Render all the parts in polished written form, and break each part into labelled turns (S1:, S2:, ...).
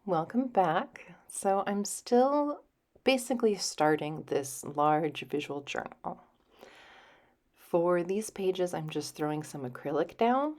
S1: Welcome back. So I'm still basically starting this large visual journal. For these pages, I'm just throwing some acrylic down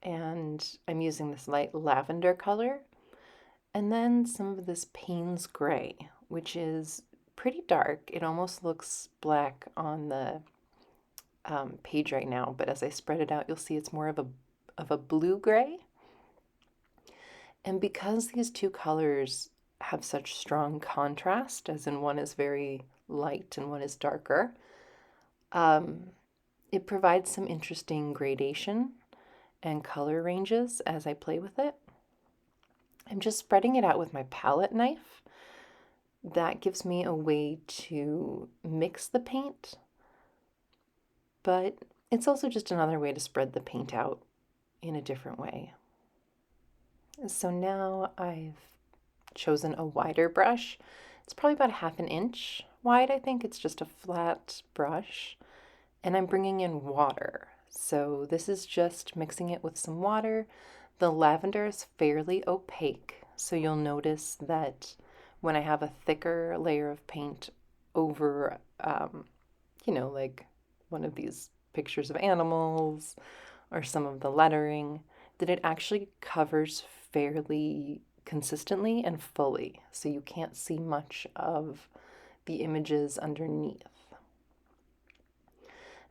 S1: and I'm using this light lavender color and then some of this Payne's gray, which is pretty dark. It almost looks black on the page right now, but as I spread it out, you'll see it's more of a blue gray. And because these two colors have such strong contrast, as in one is very light and one is darker, um, it provides some interesting gradation and color ranges as I play with it. I'm just spreading it out with my palette knife. That gives me a way to mix the paint, but it's also just another way to spread the paint out in a different way. So now I've chosen a wider brush. It's probably about 1/2 inch wide, I think. It's just a flat brush. And I'm bringing in water. So this is just mixing it with some water. The lavender is fairly opaque, so you'll notice that when I have a thicker layer of paint over, like one of these pictures of animals or some of the lettering, that it actually covers fairly consistently and fully, so you can't see much of the images underneath.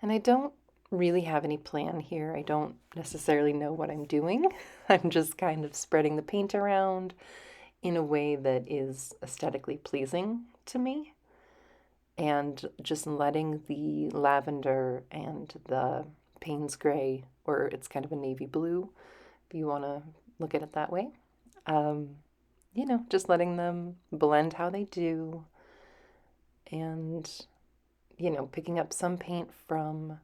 S1: And I don't really have any plan here. I don't necessarily know what I'm doing. I'm just kind of spreading the paint around in a way that is aesthetically pleasing to me and just letting the lavender and the Payne's gray, or it's kind of a navy blue, if you want to look at it that way, just letting them blend how they do and, picking up some paint from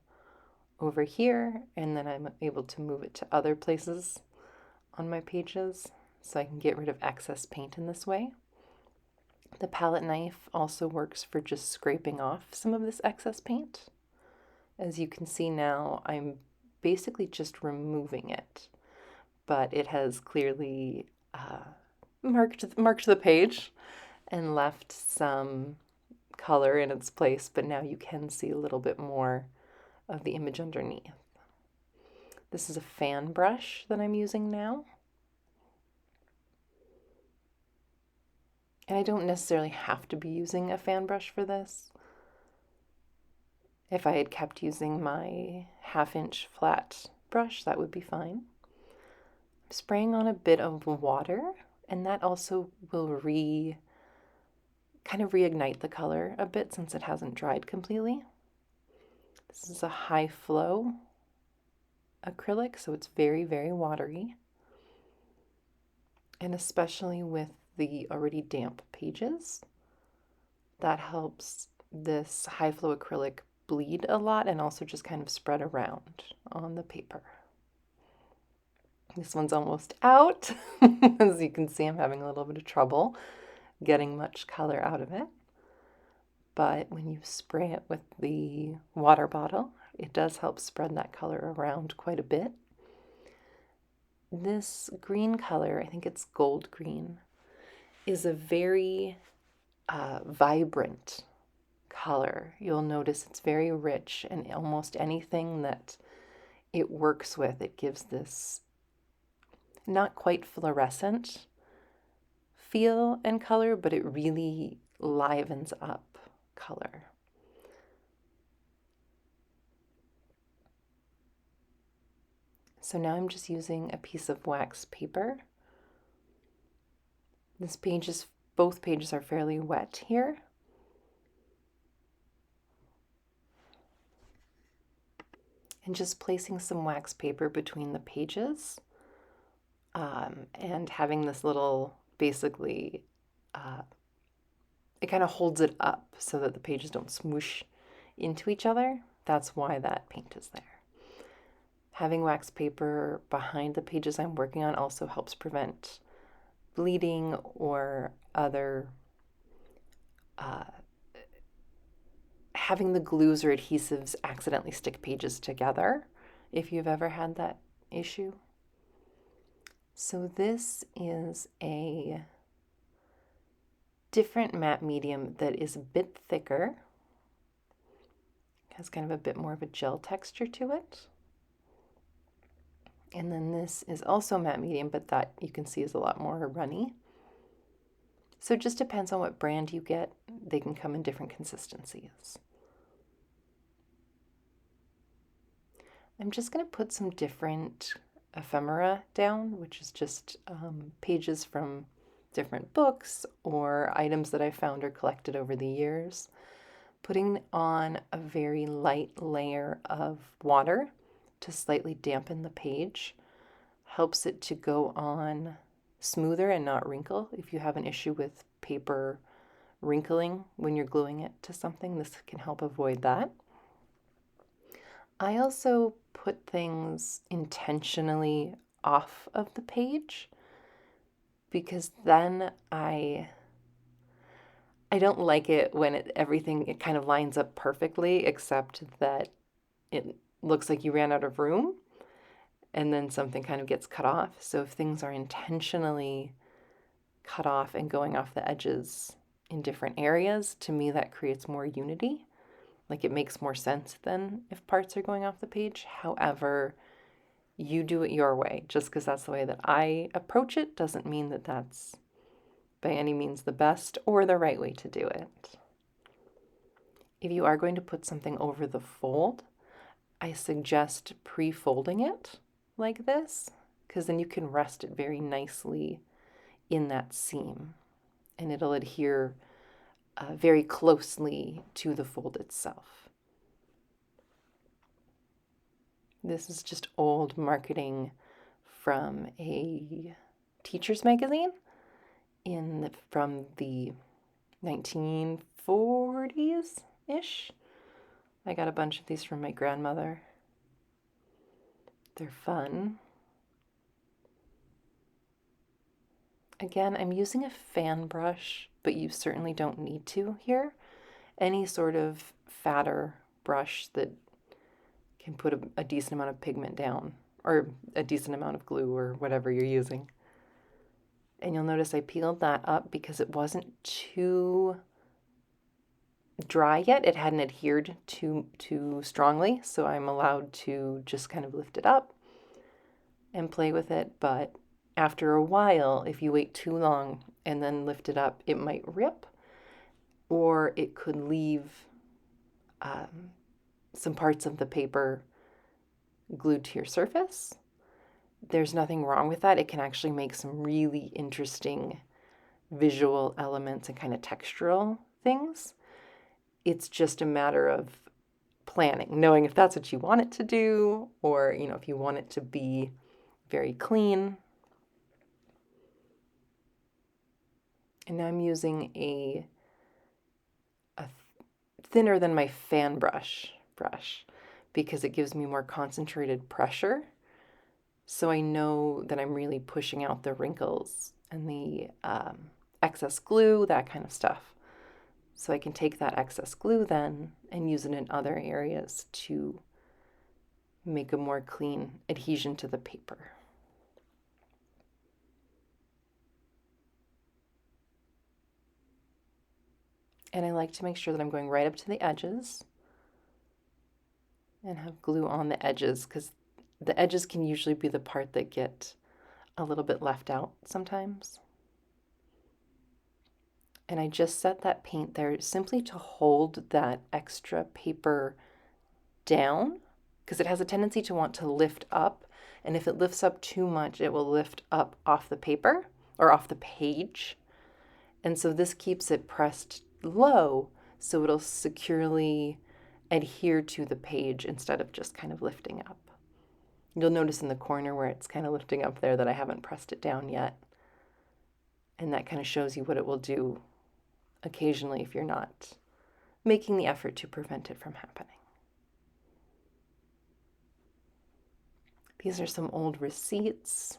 S1: over here, and then I'm able to move it to other places on my pages so I can get rid of excess paint in this way. The palette knife also works for just scraping off some of this excess paint. As you can see now, I'm basically just removing it, but it has clearly marked the page and left some color in its place, but now you can see a little bit more of the image underneath. This is a fan brush that I'm using now. And I don't necessarily have to be using a fan brush for this. If I had kept using my 1/2 inch flat brush, that would be fine. I'm spraying on a bit of water, and that also will kind of reignite the color a bit since it hasn't dried completely. This is a high flow acrylic, so it's very, very watery. And especially with the already damp pages, that helps this high flow acrylic bleed a lot and also just kind of spread around on the paper. This one's almost out. As you can see, I'm having a little bit of trouble getting much color out of it. But when you spray it with the water bottle, it does help spread that color around quite a bit. This green color, I think it's gold green, is a very vibrant color. You'll notice it's very rich, and almost anything that it works with, it gives this not quite fluorescent feel and color, but it really livens up color. So now I'm just using a piece of wax paper. Both pages are fairly wet here. And just placing some wax paper between the pages and having this little, basically, it kind of holds it up so that the pages don't smoosh into each other. That's why that paint is there. Having wax paper behind the pages I'm working on also helps prevent bleeding or other having the glues or adhesives accidentally stick pages together, if you've ever had that issue. So this is a different matte medium that is a bit thicker, has kind of a bit more of a gel texture to it. And then this is also matte medium, but that you can see is a lot more runny. So it just depends on what brand you get. They can come in different consistencies. I'm just going to put some different ephemera down, which is just pages from different books or items that I found or collected over the years. Putting on a very light layer of water to slightly dampen the page helps it to go on smoother and not wrinkle. If you have an issue with paper wrinkling when you're gluing it to something, this can help avoid that. I also put things intentionally off of the page because then I don't like it when everything kind of lines up perfectly, except that it looks like you ran out of room and then something kind of gets cut off. So if things are intentionally cut off and going off the edges in different areas, to me that creates more unity. Like it makes more sense than if parts are going off the page. However, you do it your way. Just because that's the way that I approach it doesn't mean that that's by any means the best or the right way to do it. If you are going to put something over the fold, I suggest pre-folding it like this, because then you can rest it very nicely in that seam and it'll adhere very closely to the fold itself. This is just old marketing from a teacher's magazine from the 1940s-ish. I got a bunch of these from my grandmother. They're fun. Again, I'm using a fan brush, but you certainly don't need to here. Any sort of fatter brush that can put a decent amount of pigment down, or a decent amount of glue, or whatever you're using. And you'll notice I peeled that up because it wasn't too dry yet. It hadn't adhered too strongly, so I'm allowed to just kind of lift it up and play with it. But after a while, if you wait too long and then lift it up, it might rip, or it could leave some parts of the paper glued to your surface. There's nothing wrong with that. It can actually make some really interesting visual elements and kind of textural things. It's just a matter of planning, knowing if that's what you want it to do, or if you want it to be very clean. And now I'm using a thinner than my fan brush because it gives me more concentrated pressure. So I know that I'm really pushing out the wrinkles and the excess glue, that kind of stuff. So I can take that excess glue then and use it in other areas to make a more clean adhesion to the paper. And I like to make sure that I'm going right up to the edges and have glue on the edges, because the edges can usually be the part that get a little bit left out sometimes. And I just set that paint there simply to hold that extra paper down, because it has a tendency to want to lift up. And if it lifts up too much, it will lift up off the paper or off the page. And so this keeps it pressed low, so it'll securely adhere to the page instead of just kind of lifting up. You'll notice in the corner where it's kind of lifting up there that I haven't pressed it down yet. And that kind of shows you what it will do occasionally if you're not making the effort to prevent it from happening. These are some old receipts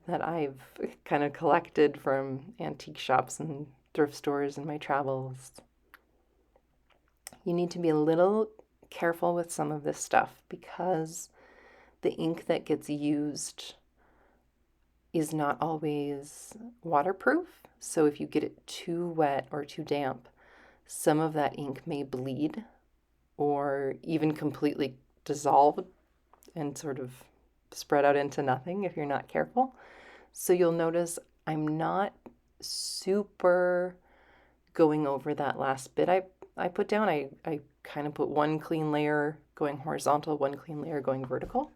S1: that I've kind of collected from antique shops and thrift stores in my travels. You need to be a little careful with some of this stuff because the ink that gets used is not always waterproof. So if you get it too wet or too damp, some of that ink may bleed or even completely dissolve and sort of spread out into nothing if you're not careful. So you'll notice I'm not super going over that last bit I put down. I kind of put one clean layer going horizontal, one clean layer going vertical.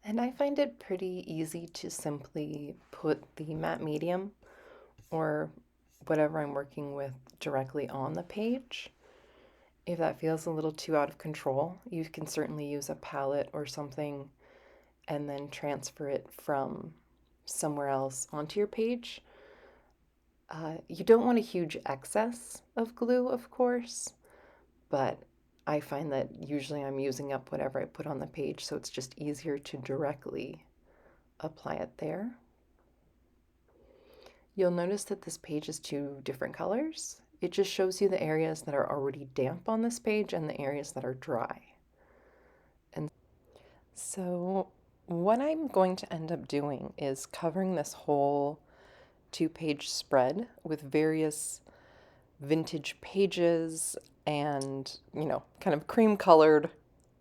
S1: And I find it pretty easy to simply put the matte medium or whatever I'm working with directly on the page. If that feels a little too out of control, you can certainly use a palette or something and then transfer it from somewhere else onto your page. You don't want a huge excess of glue, of course, but I find that usually I'm using up whatever I put on the page, so it's just easier to directly apply it there. You'll notice that this page is two different colors. It just shows you the areas that are already damp on this page and the areas that are dry. And so what I'm going to end up doing is covering this whole two-page spread with various vintage pages and, kind of cream-colored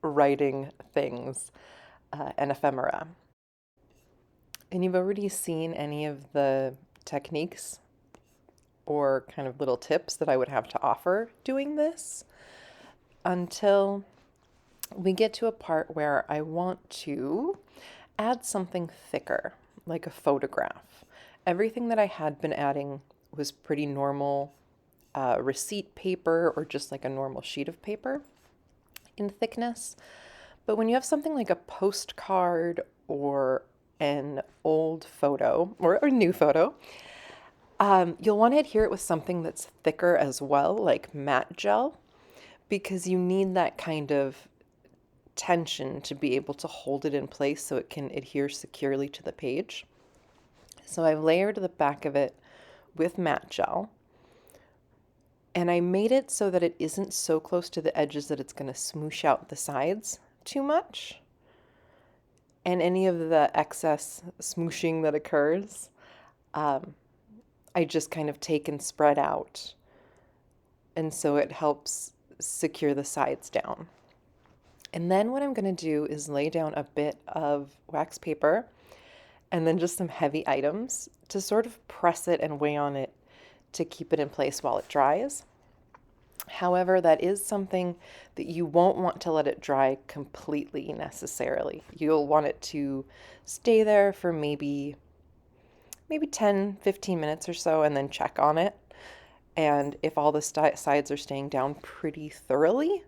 S1: writing things and ephemera. And you've already seen any of the techniques or kind of little tips that I would have to offer doing this until we get to a part where I want to add something thicker, like a photograph. Everything that I had been adding was pretty normal receipt paper or just like a normal sheet of paper in thickness. But when you have something like a postcard or an old photo or a new photo, you'll want to adhere it with something that's thicker as well, like matte gel, because you need that kind of tension to be able to hold it in place so it can adhere securely to the page. So I've layered the back of it with matte gel, and I made it so that it isn't so close to the edges that it's going to smoosh out the sides too much. And any of the excess smooshing that occurs, I just kind of take and spread out. And so it helps secure the sides down. And then what I'm going to do is lay down a bit of wax paper and then just some heavy items to sort of press it and weigh on it to keep it in place while it dries. However, that is something that you won't want to let it dry completely necessarily. You'll want it to stay there for maybe 10, 15 minutes or so and then check on it. And if all the sides are staying down pretty thoroughly,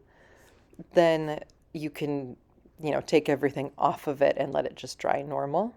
S1: then you can, take everything off of it and let it just dry normal.